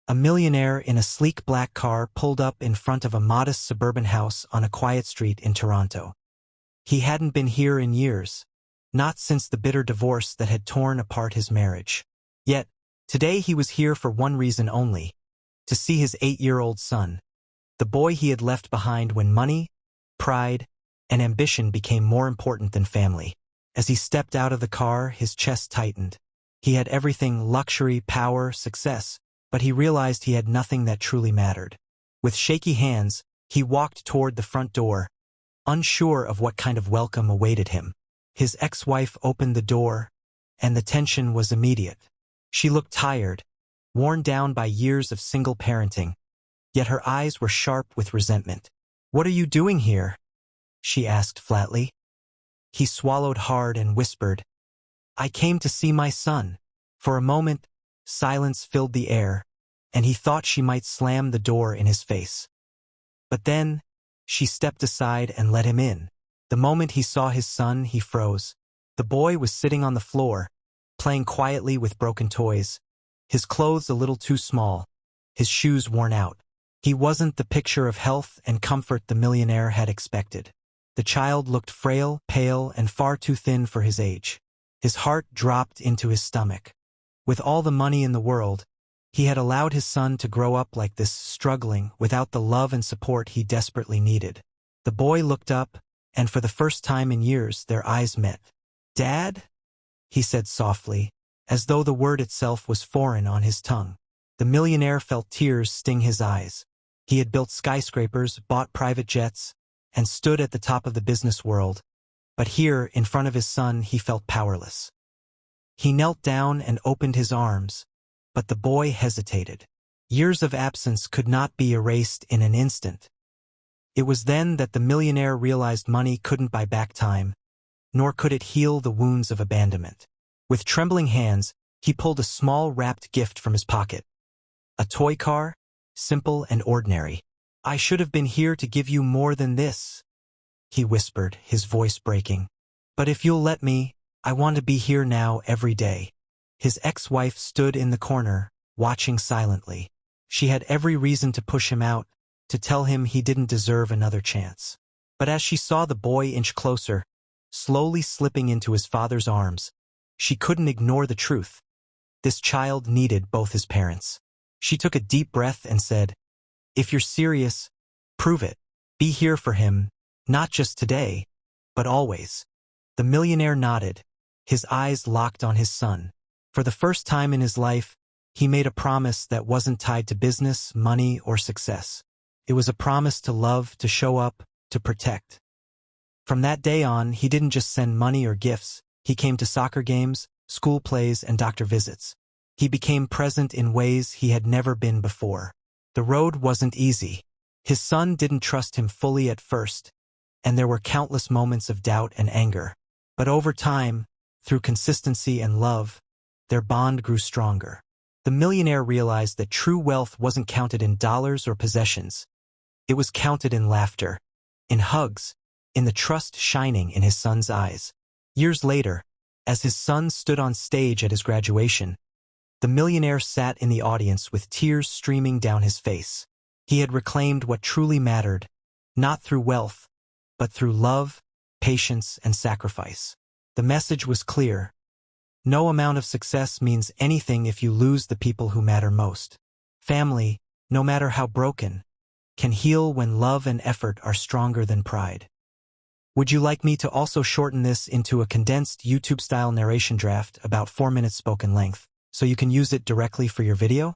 A millionaire in a sleek black car pulled up in front of a modest suburban house on a quiet street in Toronto. He hadn't been here in years, not since the bitter divorce that had torn apart his marriage. Yet, today he was here for one reason only: to see his 8-year-old son, the boy he had left behind when money, pride, and ambition became more important than family. As he stepped out of the car, his chest tightened. He had everything: luxury, power, success, but he realized he had nothing that truly mattered. With shaky hands, he walked toward the front door, unsure of what kind of welcome awaited him. His ex-wife opened the door, and the tension was immediate. She looked tired, worn down by years of single parenting, yet her eyes were sharp with resentment. "What are you doing here?" she asked flatly. He swallowed hard and whispered, "I came to see my son." For a moment, silence filled the air, and he thought she might slam the door in his face. But then, she stepped aside and let him in. The moment he saw his son, he froze. The boy was sitting on the floor, playing quietly with broken toys, his clothes a little too small, his shoes worn out. He wasn't the picture of health and comfort the millionaire had expected. The child looked frail, pale, and far too thin for his age. His heart dropped into his stomach. With all the money in the world, he had allowed his son to grow up like this, struggling without the love and support he desperately needed. The boy looked up, and for the first time in years their eyes met. "Dad?" he said softly, as though the word itself was foreign on his tongue. The millionaire felt tears sting his eyes. He had built skyscrapers, bought private jets, and stood at the top of the business world, but here, in front of his son, he felt powerless. He knelt down and opened his arms, but the boy hesitated. Years of absence could not be erased in an instant. It was then that the millionaire realized money couldn't buy back time, nor could it heal the wounds of abandonment. With trembling hands, he pulled a small wrapped gift from his pocket. A toy car, simple and ordinary. "I should have been here to give you more than this," he whispered, his voice breaking. "But if you'll let me, I want to be here now every day." His ex-wife stood in the corner, watching silently. She had every reason to push him out, to tell him he didn't deserve another chance. But as she saw the boy inch closer, slowly slipping into his father's arms, she couldn't ignore the truth. This child needed both his parents. She took a deep breath and said, "If you're serious, prove it. Be here for him, not just today, but always." The millionaire nodded, his eyes locked on his son. For the first time in his life, he made a promise that wasn't tied to business, money, or success. It was a promise to love, to show up, to protect. From that day on, he didn't just send money or gifts. He came to soccer games, school plays, and doctor visits. He became present in ways he had never been before. The road wasn't easy. His son didn't trust him fully at first, and there were countless moments of doubt and anger. But over time, through consistency and love, their bond grew stronger. The millionaire realized that true wealth wasn't counted in dollars or possessions. It was counted in laughter, in hugs, in the trust shining in his son's eyes. Years later, as his son stood on stage at his graduation, the millionaire sat in the audience with tears streaming down his face. He had reclaimed what truly mattered, not through wealth, but through love, patience, and sacrifice. The message was clear. No amount of success means anything if you lose the people who matter most. Family, no matter how broken, can heal when love and effort are stronger than pride. Would you like me to also shorten this into a condensed YouTube-style narration draft, about 4 minutes spoken length, so you can use it directly for your video?